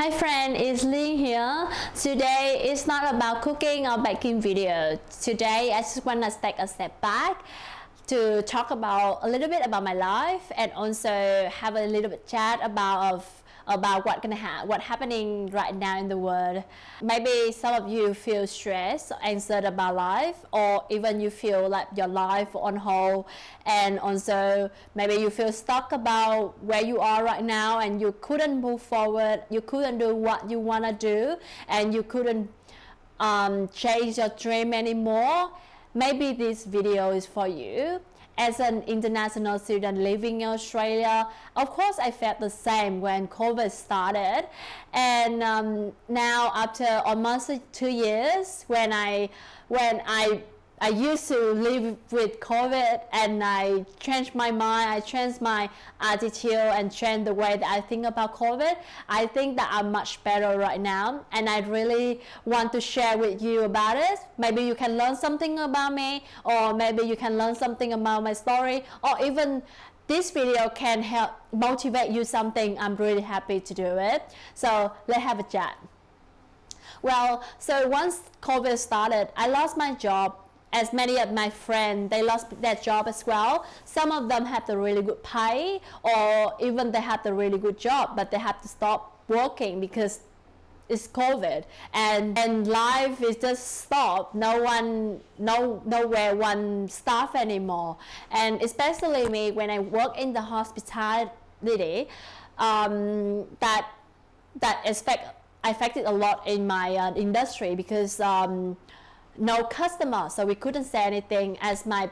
Hi friend, it's Lynn here. Today it's not about cooking or baking video. Today I just want to take a step back to talk about a little bit about my life and also have a little bit chat about what happening right now in the world. Maybe some of you feel stressed, anxious about life, or even you feel like your life on hold, and also maybe you feel stuck about where you are right now and you couldn't move forward, you couldn't do what you want to do, and you couldn't chase your dream anymore. Maybe this video is for you. As an international student living in Australia, of course I felt the same when COVID started, and now after almost 2 years, when I used to live with COVID and I changed my mind, I changed my attitude and changed the way that I think about COVID. I think that I'm much better right now, and I really want to share with you about it. Maybe you can learn something about me, or maybe you can learn something about my story, or even this video can help motivate you something. I'm really happy to do it. So let's have a chat. Well, so once COVID started, I lost my job. As many of my friends, they lost their job as well. Some of them have the really good pay, or even they have the really good job, but they have to stop working because it's COVID, and life is just stopped. Nowhere one staff anymore, and especially me when I work in the hospitality, that affected a lot in my industry because. No customer, so we couldn't say anything. As I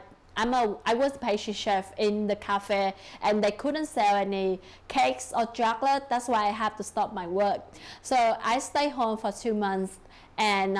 was pastry chef in the cafe, and they couldn't sell any cakes or chocolate. That's why I have to stop my work. So I stayed home for 2 months, and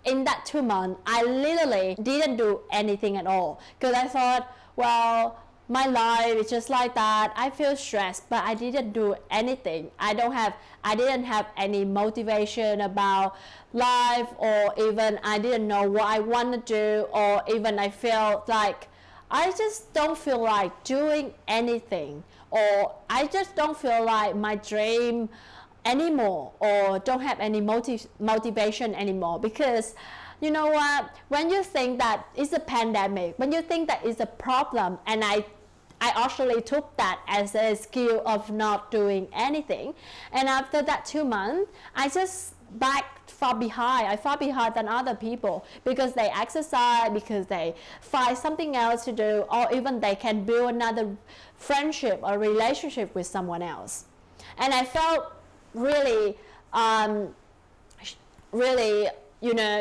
in that 2 months, I literally didn't do anything at all because I thought, well, my life is just like that. I feel stressed, but I didn't do anything. I didn't have any motivation about life, or even I didn't know what I want to do, or even I felt like I just don't feel like doing anything, or I just don't feel like my dream anymore, or don't have any motivation anymore. Because you know what, when you think that it's a pandemic, when you think that it's a problem, and I actually took that as a skill of not doing anything, and after that 2 months, I just far behind than other people, because they exercise, because they find something else to do, or even they can build another friendship or relationship with someone else. And I felt really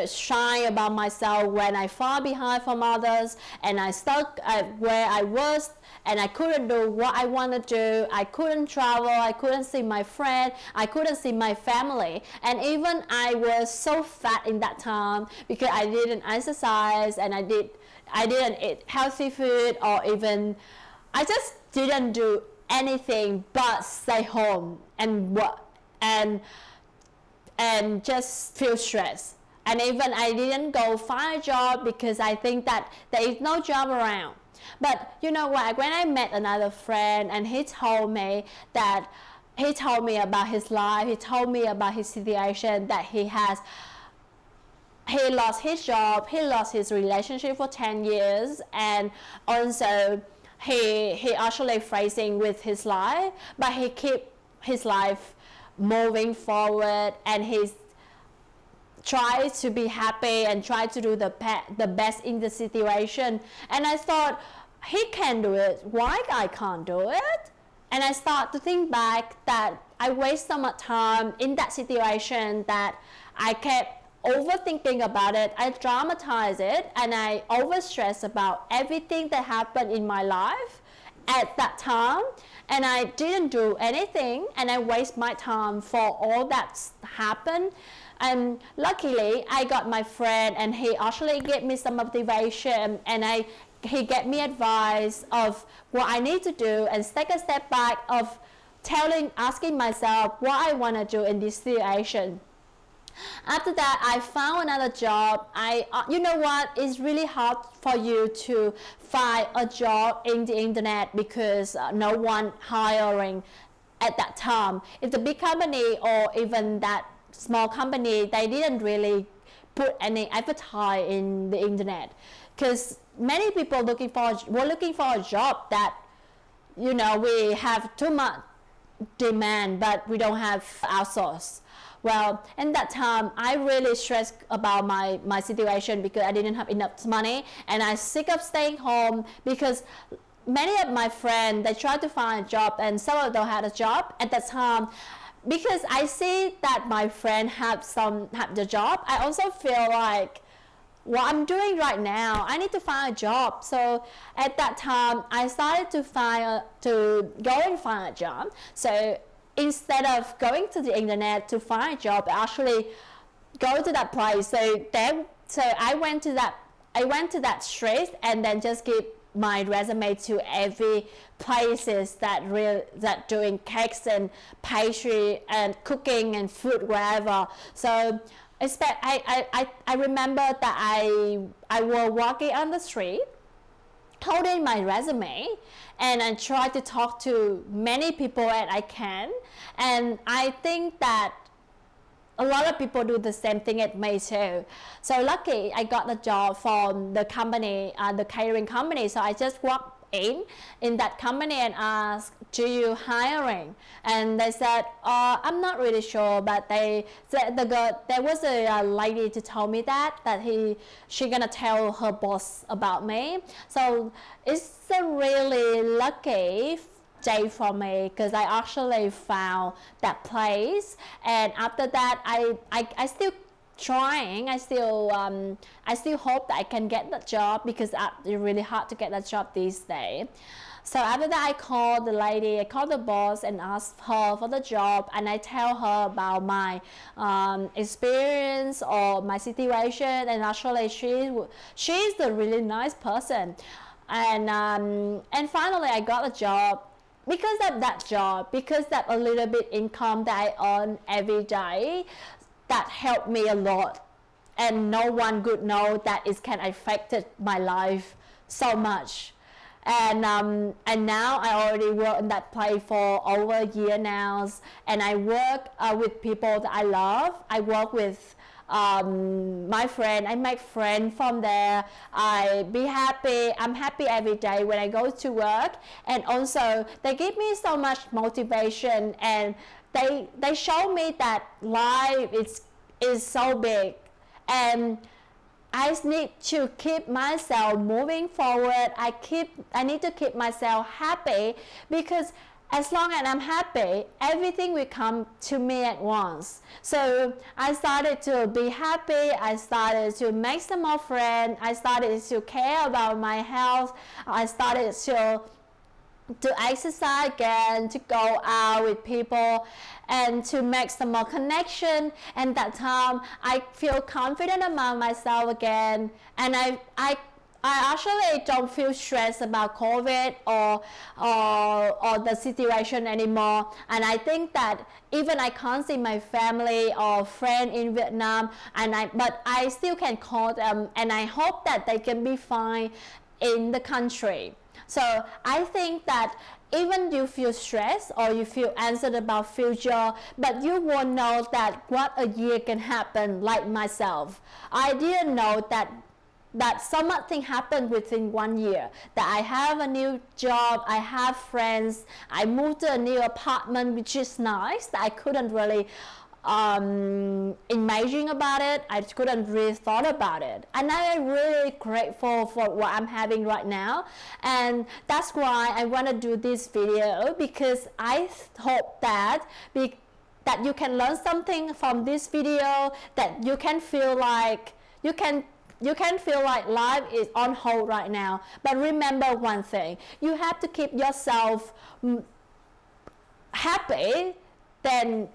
shy about myself when I far behind from others, and I stuck at where I was, and I couldn't do what I want to do. I couldn't travel, I couldn't see my friend, I couldn't see my family, and even I was so fat in that time because I didn't exercise, and I didn't eat healthy food, or even I just didn't do anything but stay home and work and just feel stressed. And even I didn't go find a job because I think that there is no job around. But you know what, when I met another friend, and he told me about his life, he told me about his situation, that he lost his job, he lost his relationship for 10 years, and also he actually facing with his life, but he keep his life moving forward, and he's try to be happy and try to do the best in the situation. And I thought, he can do it, why I can't do it? And I start to think back that I waste so much time in that situation, that I kept overthinking about it, I dramatize it, and I overstress about everything that happened in my life at that time, and I didn't do anything, and I waste my time for all that's happened. And luckily I got my friend, and he actually gave me some motivation, and he gave me advice of what I need to do, and take a step back of asking myself what I want to do in this situation. After that, I found another job. You know what, it's really hard for you to find a job in the internet because no one hiring at that time. If the big company or even that small company, they didn't really put any advertise in the internet, because many people were looking for a job that, you know, we have too much demand but we don't have outsource. Well, in that time I really stressed about my situation, because I didn't have enough money, and I sick of staying home, because many of my friends, they tried to find a job and some of them had a job at that time. Because I see that my friend have the job, I also feel like what I'm doing right now, I need to find a job. So at that time I started to go and find a job. So instead of going to the internet to find a job, I actually go to that place. So I went to that street and then just give my resume to every places that doing cakes and pastry and cooking and food, wherever. So I remember that I was walking on the street holding my resume, and I try to talk to many people as I can. And I think that a lot of people do the same thing at me too. So lucky I got the job from the company, the catering company. So I just walked in that company and asked, do you hiring? And they said, I'm not really sure, but they said there was a lady to tell me that she gonna tell her boss about me. So it's a really lucky day for me, because I actually found that place. And after that I still trying. I still hope that I can get that job, because it's really hard to get that job these days. So after that I called the lady, I called the boss and asked her for the job, and I tell her about my experience or my situation. And actually she's a really nice person, and finally I got a job. Because of that job, because that a little bit income that I earn every day, that helped me a lot. And no one could know that it can affect my life so much. And now I already work in that place for over a year now, and I work with people that I love. I work with my friend. I make friends from there. I'm happy every day when I go to work. And also they give me so much motivation, and they show me that life is so big, and I need to keep myself moving forward. I need to keep myself happy, because as long as I'm happy, everything will come to me at once. So I started to be happy. I started to make some more friends. I started to care about my health. I started to exercise again, to go out with people, and to make some more connection. And that time I feel confident about myself again, and I actually don't feel stressed about COVID or the situation anymore. And I think that even I can't see my family or friend in Vietnam, but I still can call them, and I hope that they can be fine in the country. So I think that even you feel stressed or you feel anxious about future, but you won't know that what a year can happen. Like myself, I didn't know that so much thing happened within 1 year, that I have a new job, I have friends, I moved to a new apartment, which is nice, that I couldn't really imagine about it. I couldn't really thought about it, and I'm really grateful for what I'm having right now. And that's why I want to do this video, because I hope that you can learn something from this video, that you can feel like you can feel like life is on hold right now. But remember one thing, you have to keep yourself happy, then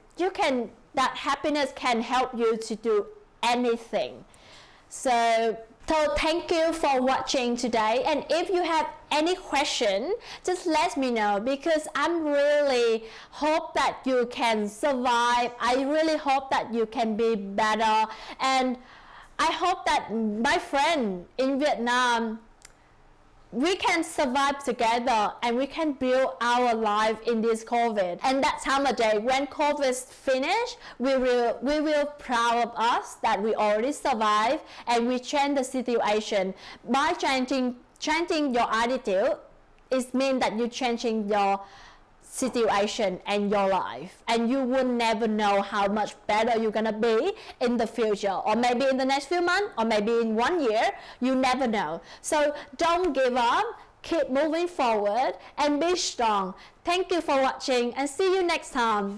that happiness can help you to do anything. So thank you for watching today, and if you have any question, just let me know, because I'm really hope that you can survive. I really hope that you can be better, and I hope that my friend in Vietnam we can survive together and we can build our life in this COVID. And that time of day when COVID finish, we will proud of us that we already survived and we change the situation. By changing your attitude, it means that you're changing your situation and your life, and you will never know how much better you're gonna be in the future, or maybe in the next few months, or maybe in 1 year. You never know. So don't give up, keep moving forward and be strong. Thank you for watching and see you next time.